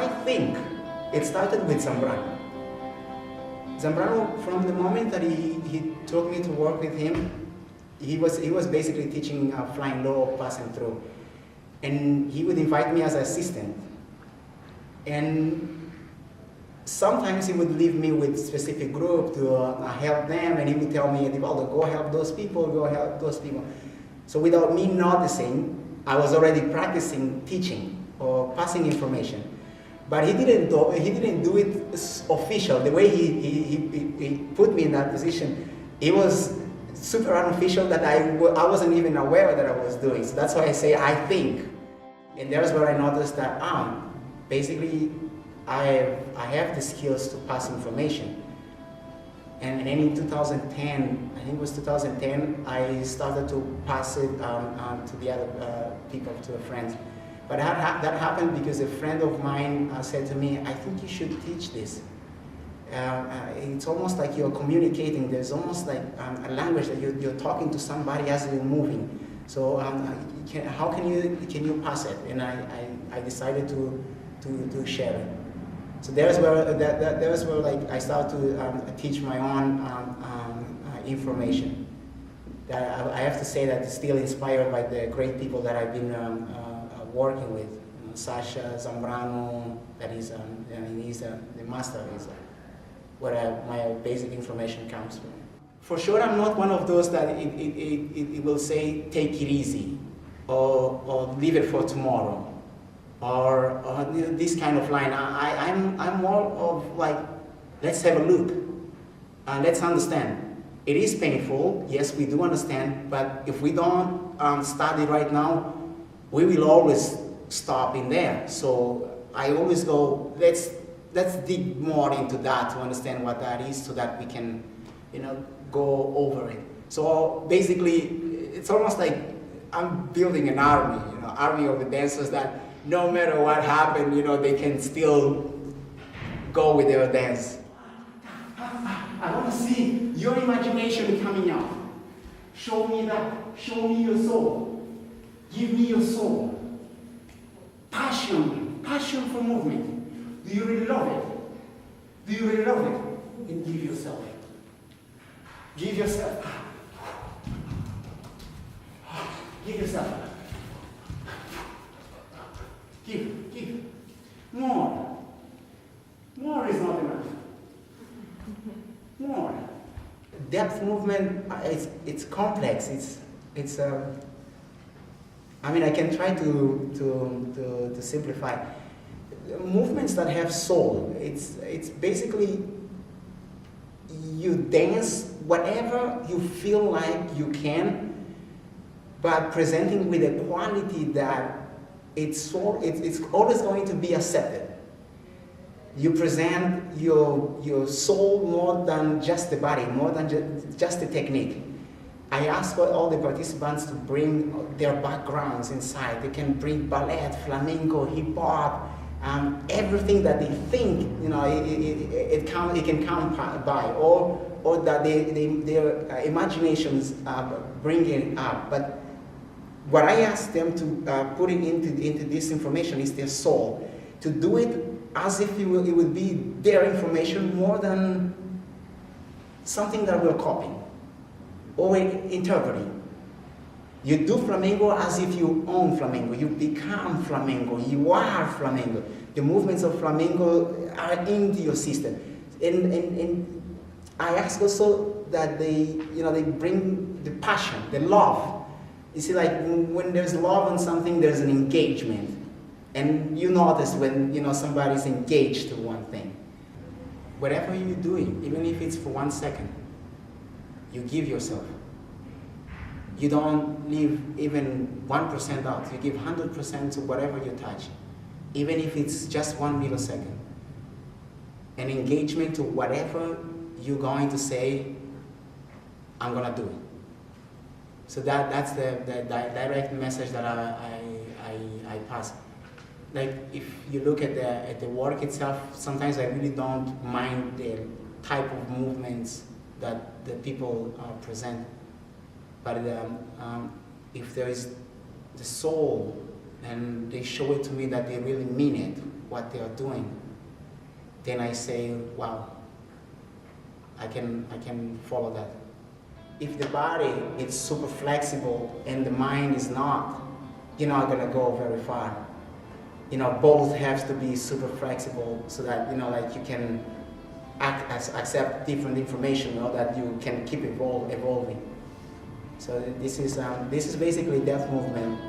I think it started with Zambrano. Zambrano, from the moment that he took me to work with him, he was basically teaching flying low, passing through. And he would invite me as an assistant. And sometimes he would leave me with a specific group to help them, and he would tell me, Edivaldo, go help those people, go help those people. So without me noticing, I was already practicing teaching or passing information. But he didn't do it official. The way he put me in that position, it was super unofficial that I wasn't even aware that I was doing. So that's why I say I think. And there's where I noticed that basically I have the skills to pass information. And then in 2010, I think it was 2010, I started to pass it to the other people, to the friends. But that happened because a friend of mine said to me, I think you should teach this. It's almost like you're communicating. There's almost like a language that you're talking to somebody as you're moving. So how can you pass it? And I decided to share it. So there's where like I started to teach my own information. That I have to say that it's still inspired by the great people that I've been working with. Sasha, Zambrano, that is, he's the master, is where my basic information comes from. For sure, I'm not one of those that it will say, take it easy, or leave it for tomorrow, or this kind of line. I'm more of like, let's have a look, and let's understand. It is painful, yes, we do understand, but if we don't study right now, we will always stop in there. So I always go, let's dig more into that to understand what that is, so that we can, go over it. So basically, it's almost like I'm building an army, army of the dancers that no matter what happened, they can still go with their dance. I want to see your imagination coming out. Show me that. Show me your soul. Give me your soul. Passion for movement. Do you really love it? Do you really love it? And give yourself. Give yourself. Give yourself. Give. More. More is not enough. More. Depth movement, it's complex. It's I can try to simplify. Movements that have soul, it's basically you dance whatever you feel like you can, but presenting with a quality that it's always going to be accepted. You present your soul more than just the body, more than just the technique. I ask all the participants to bring their backgrounds inside. They can bring ballet, flamenco, hip hop, everything that they think it can come by, or that their imaginations bring it up. But what I ask them to put into this information is their soul, to do it as if it would be their information more than something that we're copying or interpreting. You do flamenco as if you own flamenco. You become flamenco. You are flamenco. The movements of flamenco are into your system. And I ask also that they bring the passion, the love. You see, like when there's love on something, there's an engagement. And you notice when somebody's engaged to one thing. Whatever you're doing, even if it's for 1 second, you give yourself. You don't leave even 1% out. You give 100% to whatever you touch, even if it's just 1 millisecond. An engagement to whatever you're going to say, I'm going to do it. So that's the direct message that I pass. Like if you look at the work itself, sometimes I really don't mind the type of movements that the people present. But if there is the soul and they show it to me that they really mean it, what they are doing, then I say, wow, I can follow that. If the body is super flexible and the mind is not, you're not gonna go very far. Both have to be super flexible so that, like you can accept different information, that you can keep evolving. So this is basically that movement.